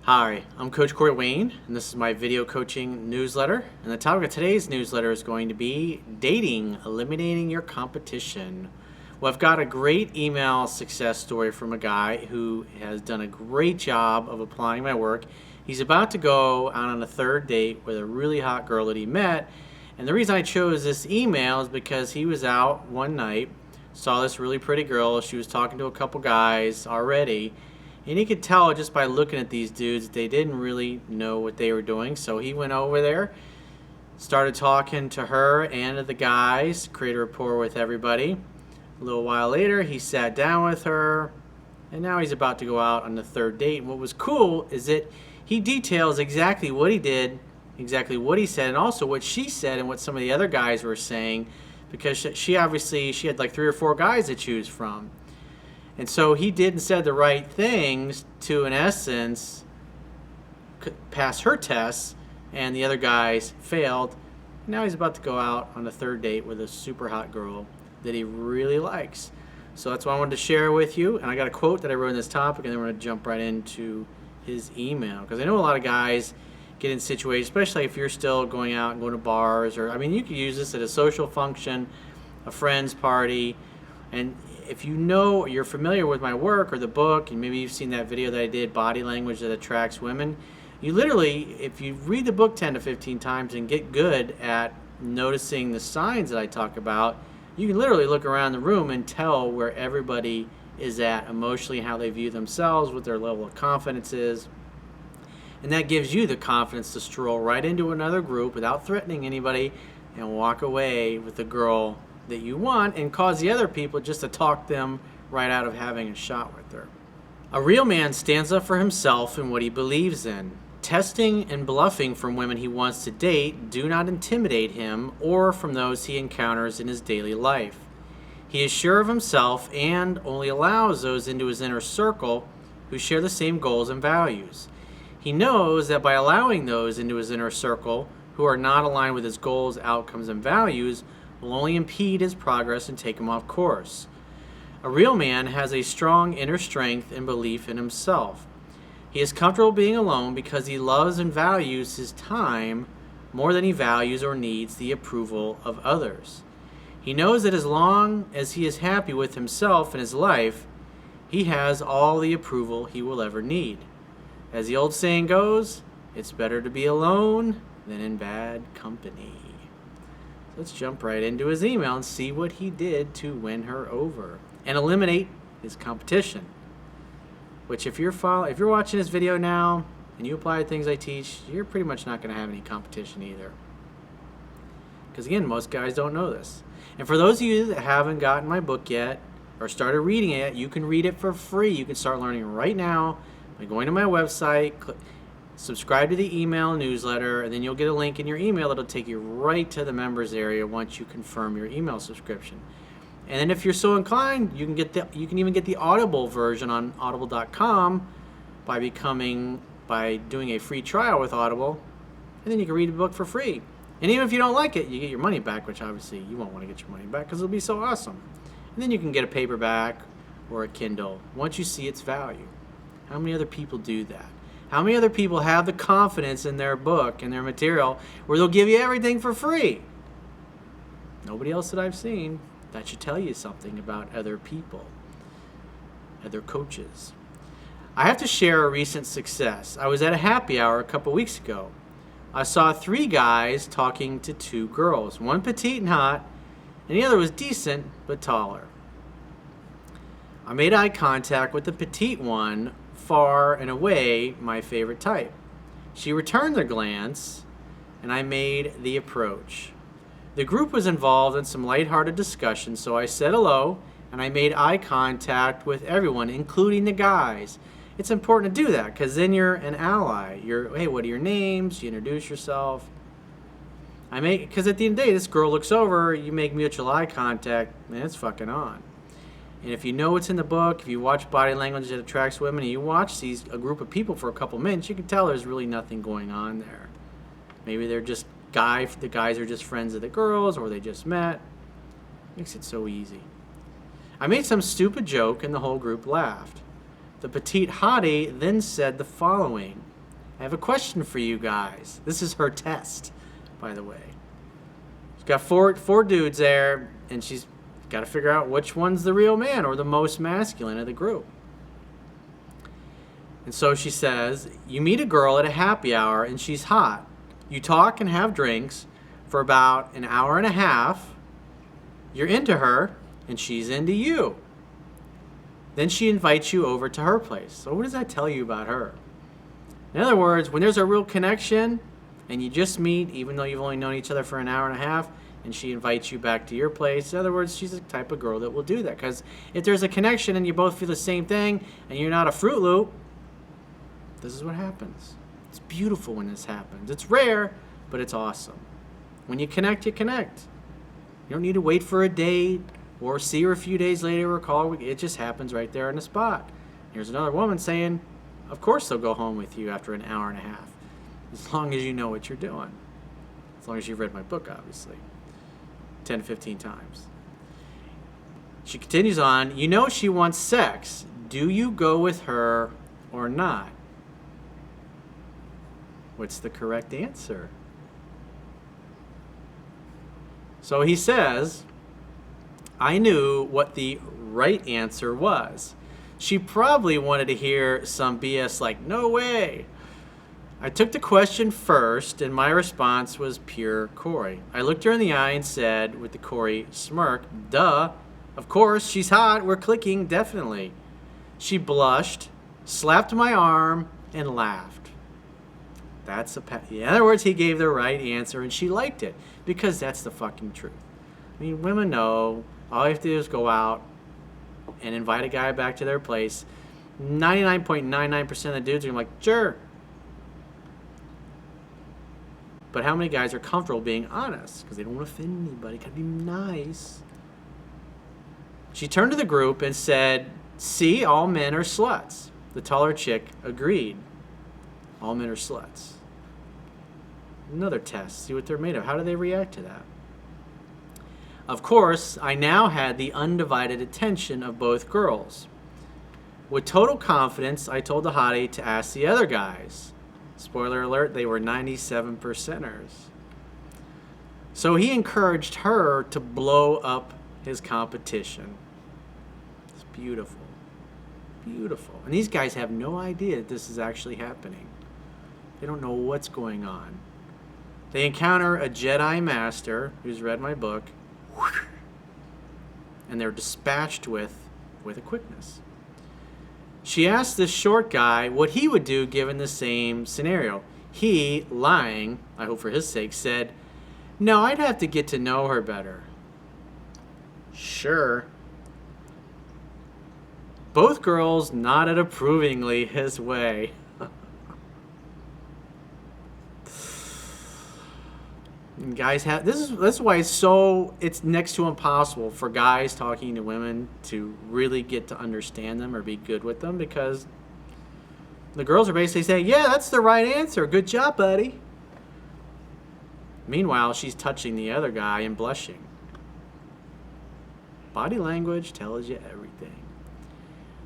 Hi, I'm Coach Corey Wayne, and this is my video coaching newsletter. And the topic of today's newsletter is going to be dating, eliminating your competition. Well, I've got a great email success story from a guy who has done a great job of applying my work. He's about to go out on a third date with a really hot girl that he met. And the reason I chose this email is because he was out one night, saw this really pretty girl. She was talking to a couple guys already. And he could tell just by looking at these dudes they didn't really know what they were doing. So he went over there, started talking to her and to the guys, created a rapport with everybody. A little while later, he sat down with her, and now he's about to go out on the third date. And what was cool is that he details exactly what he did, exactly what he said, and also what she said and what some of the other guys were saying, because she had like 3 or 4 guys to choose from. And so he did and said the right things to, in essence, pass her tests, and the other guys failed. Now he's about to go out on a third date with a super hot girl that he really likes. So that's what I wanted to share with you. And I got a quote that I wrote in this topic, and then we're going to jump right into his email. Because I know a lot of guys get in situations, especially if you're still going out and going to bars, or, I mean, you could use this at a social function, a friend's party, and if you know, you're familiar with my work or the book, and maybe you've seen that video that I did, Body Language That Attracts Women, you literally, if you read the book 10 to 15 times and get good at noticing the signs that I talk about, you can literally look around the room and tell where everybody is at emotionally, how they view themselves, what their level of confidence is. And that gives you the confidence to stroll right into another group without threatening anybody and walk away with the girl that you want, and cause the other people just to talk them right out of having a shot with her. A real man stands up for himself and what he believes in. Testing and bluffing from women he wants to date do not intimidate him or from those he encounters in his daily life. He is sure of himself and only allows those into his inner circle who share the same goals and values. He knows that by allowing those into his inner circle who are not aligned with his goals, outcomes, and values will only impede his progress and take him off course. A real man has a strong inner strength and belief in himself. He is comfortable being alone because he loves and values his time more than he values or needs the approval of others. He knows that as long as he is happy with himself and his life, he has all the approval he will ever need. As the old saying goes, it's better to be alone than in bad company. Let's jump right into his email and see what he did to win her over and eliminate his competition. Which, if you're watching this video now and you apply the things I teach, you're pretty much not going to have any competition either. Because again, most guys don't know this. And for those of you that haven't gotten my book yet or started reading it, you can read it for free. You can start learning right now by going to my website, subscribe to the email newsletter, and then you'll get a link in your email that'll take you right to the members area once you confirm your email subscription. And then if you're so inclined, you can even get the Audible version on audible.com by doing a free trial with Audible, and then you can read the book for free. And even if you don't like it, you get your money back, which obviously you won't want to get your money back because it'll be so awesome. And then you can get a paperback or a Kindle once you see its value. How many other people do that? How many other people have the confidence in their book and their material where they'll give you everything for free? Nobody else that I've seen. That should tell you something about other people, other coaches. I have to share a recent success. I was at a happy hour a couple weeks ago. I saw 3 guys talking to 2 girls, one petite and hot, and the other was decent but taller. I made eye contact with the petite one, far and away my favorite type. She returned the glance, and I made the approach. The group was involved in some lighthearted discussion, so I said hello, and I made eye contact with everyone, including the guys. It's important to do that, because then you're an ally. Hey, what are your names? You introduce yourself. Because at the end of the day, this girl looks over, you make mutual eye contact, man, it's fucking on. And if you know what's in the book, if you watch Body Language That Attracts Women, and you watch a group of people for a couple minutes, you can tell there's really nothing going on there. Maybe they're just the guys are just friends of the girls, or they just met. Makes it so easy. I made some stupid joke, and the whole group laughed. The petite hottie then said the following: I have a question for you guys. This is her test, by the way. She's got four dudes there, and she's got to figure out which one's the real man or the most masculine of the group. And so she says, you meet a girl at a happy hour, and she's hot. You talk and have drinks for about an hour and a half. You're into her, and she's into you. Then she invites you over to her place. So what does that tell you about her? In other words, when there's a real connection and you just meet, even though you've only known each other for an hour and a half, and she invites you back to your place, in other words, she's the type of girl that will do that. Because if there's a connection and you both feel the same thing and you're not a Fruit Loop, this is what happens. It's beautiful when this happens. It's rare, but it's awesome. When you connect, you connect. You don't need to wait for a date or see her a few days later or call her. It just happens right there on the spot. Here's another woman saying, of course they'll go home with you after an hour and a half, as long as you know what you're doing. As long as you've read my book, obviously. 10 to 15 times. She continues on, you know she wants sex. Do you go with her or not? What's the correct answer? So he says, I knew what the right answer was. She probably wanted to hear some BS like, no way. I took the question first, and my response was pure coy. I looked her in the eye and said, with the coy smirk, duh, of course, she's hot, we're clicking, definitely. She slapped my arm, and laughed. In other words, he gave the right answer, and she liked it, because that's the fucking truth. I mean, women know all you have to do is go out and invite a guy back to their place. 99.99% of the dudes are like, sure. But how many guys are comfortable being honest? Because they don't want to offend anybody. Gotta be nice. She turned to the group and said, see, all men are sluts. The taller chick agreed. All men are sluts. Another test. See what they're made of. How do they react to that? Of course, I now had the undivided attention of both girls. With total confidence, I told the hottie to ask the other guys. Spoiler alert, they were 97%ers. So he encouraged her to blow up his competition. It's beautiful. Beautiful. And these guys have no idea that this is actually happening. They don't know what's going on. They encounter a Jedi Master who's read my book, and they're dispatched with a quickness. She asked this short guy what he would do given the same scenario. He, lying, I hope for his sake, said, no, I'd have to get to know her better. Sure. Both girls nodded approvingly his way. And guys have this is why it's next to impossible for guys talking to women to really get to understand them or be good with them, because the girls are basically saying, yeah, that's the right answer. Good job, buddy. Meanwhile, she's touching the other guy and blushing. Body language tells you everything.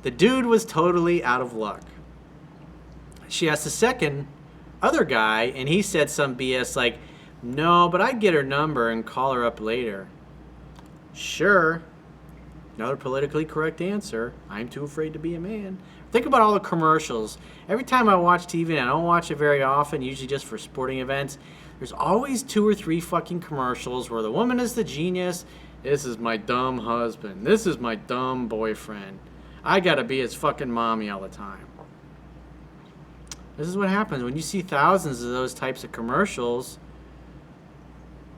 The dude was totally out of luck. She asked the second other guy, and he said some BS like, no, but I'd get her number and call her up later. Sure. Another politically correct answer. I'm too afraid to be a man. Think about all the commercials. Every time I watch TV, and I don't watch it very often, usually just for sporting events, there's always 2 or 3 fucking commercials where the woman is the genius. This is my dumb husband. This is my dumb boyfriend. I gotta be his fucking mommy all the time. This is what happens when you see thousands of those types of commercials.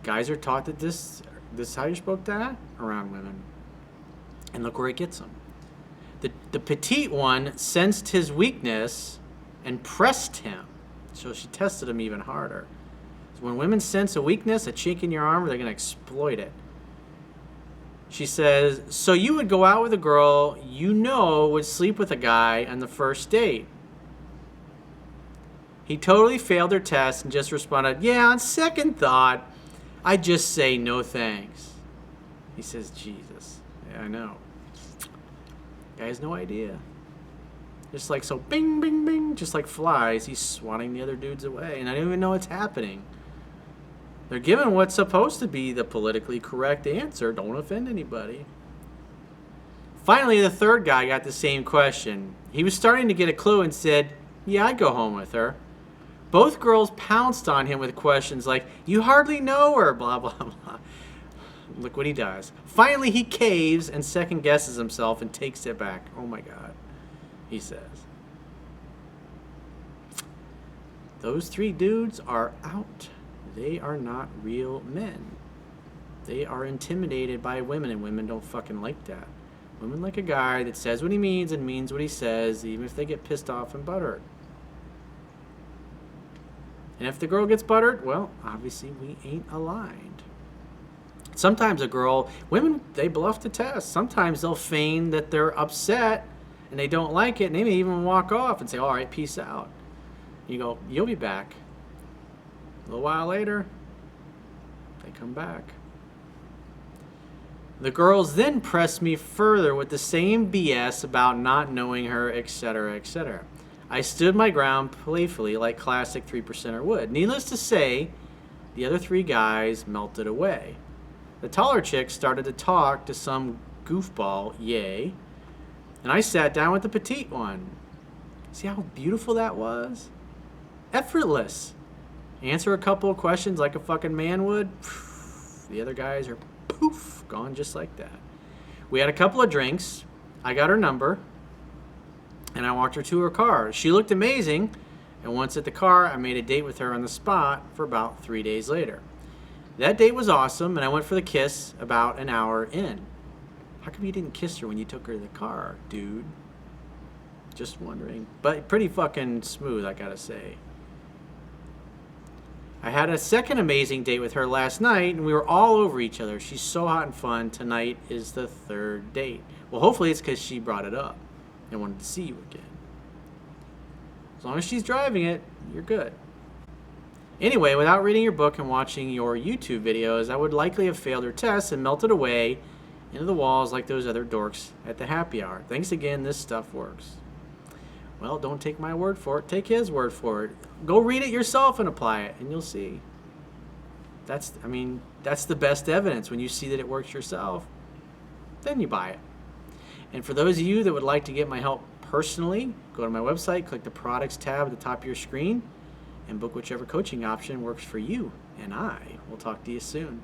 Guys are taught that this is how you're supposed to act around women. And look where it gets them. The petite one sensed his weakness and pressed him. So she tested him even harder. So when women sense a weakness, a chink in your armor, they're going to exploit it. She says, so you would go out with a girl you know would sleep with a guy on the first date. He totally failed her test and just responded, yeah, on second thought, I'd just say no thanks. He says, Jesus. Yeah, I know. Guy has no idea. Just like so, bing, bing, bing, just like flies, he's swatting the other dudes away, and I don't even know what's happening. They're giving what's supposed to be the politically correct answer. Don't offend anybody. Finally, the third guy got the same question. He was starting to get a clue and said, yeah, I'd go home with her. Both girls pounced on him with questions like, you hardly know her, blah, blah, blah. Look what he does. Finally, he caves and second guesses himself and takes it back. Oh my God, he says. Those 3 dudes are out. They are not real men. They are intimidated by women, and women don't fucking like that. Women like a guy that says what he means and means what he says, even if they get pissed off and butthurt. And if the girl gets butthurt, well, obviously we ain't aligned. Sometimes women, they bluff the test. Sometimes they'll feign that they're upset and they don't like it, and they may even walk off and say, all right, peace out. You go, you'll be back. A little while later, they come back. The girls then pressed me further with the same BS about not knowing her, etc., etc. I stood my ground playfully like classic 3%er would. Needless to say, the other 3 guys melted away. The taller chick started to talk to some goofball, yay, and I sat down with the petite one. See how beautiful that was? Effortless. Answer a couple of questions like a fucking man would. The other guys are poof, gone just like that. We had a couple of drinks. I got her number, and I walked her to her car. She looked amazing, and once at the car, I made a date with her on the spot for about 3 days later. That date was awesome, and I went for the kiss about an hour in. How come you didn't kiss her when you took her to the car, dude? Just wondering. But pretty fucking smooth, I gotta say. I had a second amazing date with her last night, and we were all over each other. She's so hot and fun. Tonight is the 3rd date. Well, hopefully it's because she brought it up and wanted to see you again. As long as she's driving it, you're good. Anyway, without reading your book and watching your YouTube videos, I would likely have failed her test and melted away into the walls like those other dorks at the happy hour. Thanks again, this stuff works. Well, don't take my word for it. Take his word for it. Go read it yourself and apply it, and you'll see. That's the best evidence. When you see that it works yourself, then you buy it. And for those of you that would like to get my help personally, go to my website, click the products tab at the top of your screen, and book whichever coaching option works for you. And I will talk to you soon.